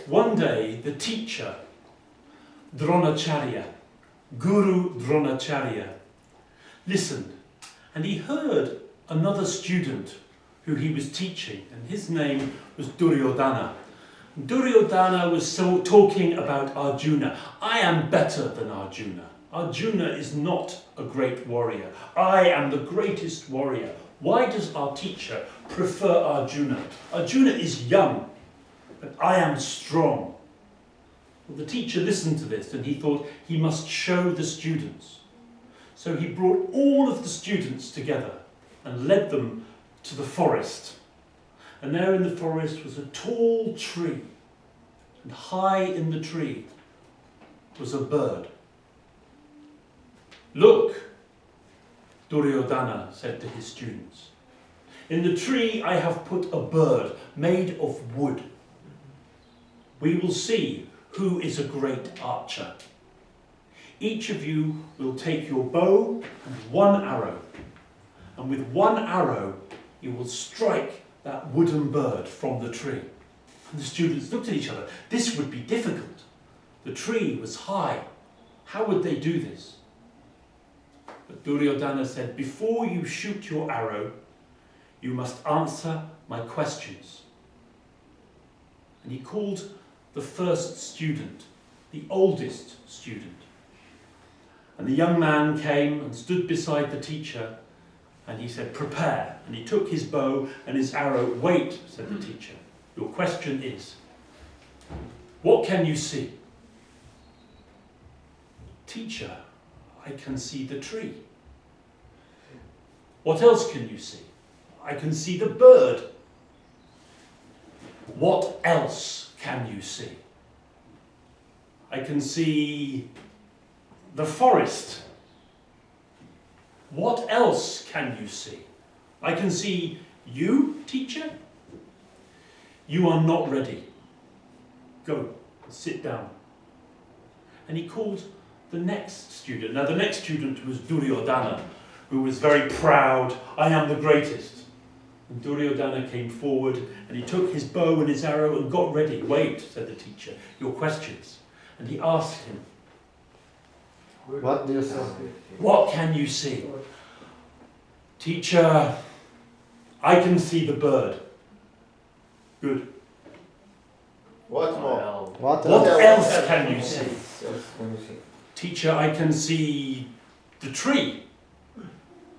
One day, the teacher, Dronacharya, Guru Dronacharya, listened, and he heard another student who he was teaching, and his name was Duryodhana. Duryodhana was talking about Arjuna. I am better than Arjuna. Arjuna is not a great warrior. I am the greatest warrior. Why does our teacher prefer Arjuna? Arjuna is young, but I am strong. Well, the teacher listened to this and he thought he must show the students. So he brought all of the students together and led them to the forest. And there in the forest was a tall tree, and high in the tree was a bird. Look, Duryodhana said to his students, in the tree I have put a bird made of wood. We will see who is a great archer. Each of you will take your bow and one arrow, and with one arrow you will strike that wooden bird from the tree. And the students looked at each other. This would be difficult. The tree was high. How would they do this? But Duryodhana said, before you shoot your arrow, you must answer my questions. And he called the first student, the oldest student. And the young man came and stood beside the teacher, and he said, prepare. And he took his bow and his arrow. Wait, said the teacher. Your question is, what can you see? Teacher, I can see the tree. What else can you see? I can see the bird. What else can you see? I can see the forest. What else can you see? I can see you, teacher. You are not ready. Go, sit down. And he called the next student. Now the next student was Duryodhana, who was very proud. I am the greatest. And Duryodhana came forward and he took his bow and his arrow and got ready. Wait, said the teacher, your questions. And he asked him, what do you say? What can you see? Teacher, I can see the bird. Good. What more? What else can you see? Teacher, I can see the tree.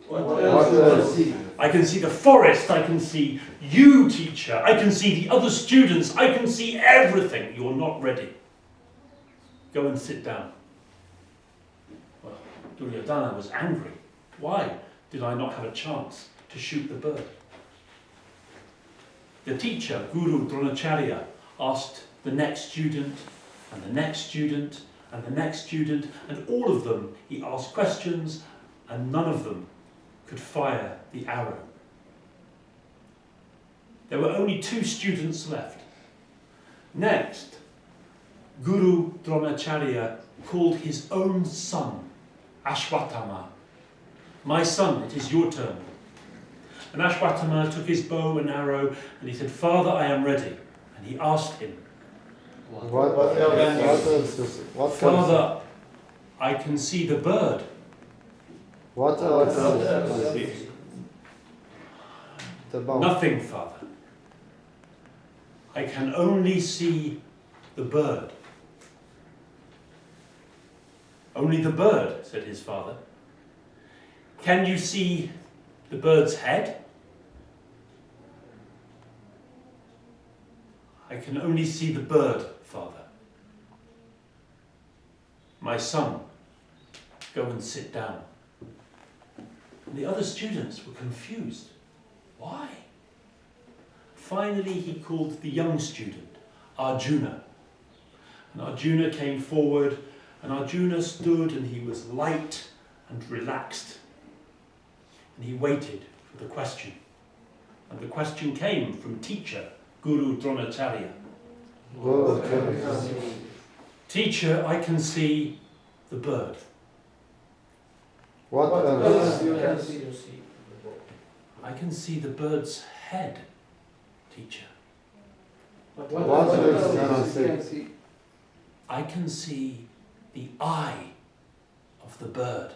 What else? I can see the forest. I can see you, teacher. I can see the other students. I can see everything. You're not ready. Go and sit down. Well, Duryodhana was angry. Why did I not have a chance to shoot the bird? The teacher, Guru Dronacharya, asked the next student, and the next student, and the next student, and all of them he asked questions, and none of them could fire the arrow. There were only 2 students left. Next, Guru Dronacharya called his own son, Ashwatthama. My son, it is your turn. And Ashwatthama took his bow and arrow and he said, Father, I am ready. And he asked him, What else? Father, I can see the bird. What else? The bow. Nothing, Father. I can only see the bird. Only the bird, said his father. Can you see the bird's head? I can only see the bird, Father. My son, go and sit down. And the other students were confused. Why? Finally, he called the young student, Arjuna. And Arjuna came forward, and Arjuna stood, and he was light and relaxed. And he waited for the question. And the question came from teacher, Guru Dronacharya. Teacher, I can see the bird. What else? I can see the bird's head, teacher. What else can I see? I can see the eye of the bird.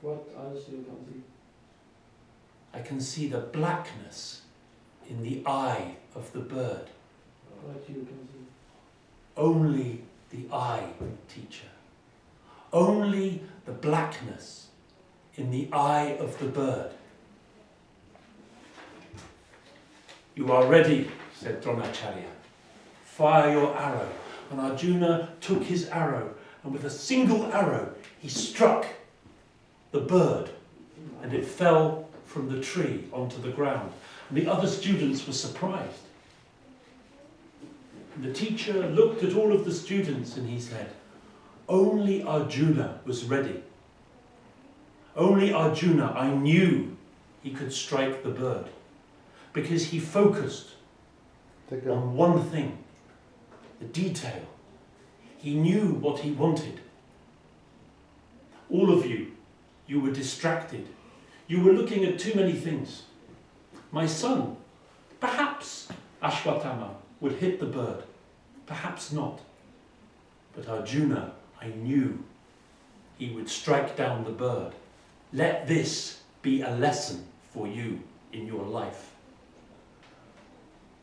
What else you can see? I can see the blackness in the eye of the bird. What you can see? Only the eye, teacher. Only the blackness in the eye of the bird. You are ready, said Dronacharya. Fire your arrow. And Arjuna took his arrow, and with a single arrow he struck the bird, and it fell from the tree onto the ground. And the other students were surprised. And the teacher looked at all of the students and he said, only Arjuna was ready. Only Arjuna, I knew he could strike the bird, because he focused on one thing, the detail. He knew what he wanted. All of you, you were distracted. You were looking at too many things. My son, perhaps Ashwatthama would hit the bird, perhaps not. But Arjuna, I knew he would strike down the bird. Let this be a lesson for you in your life.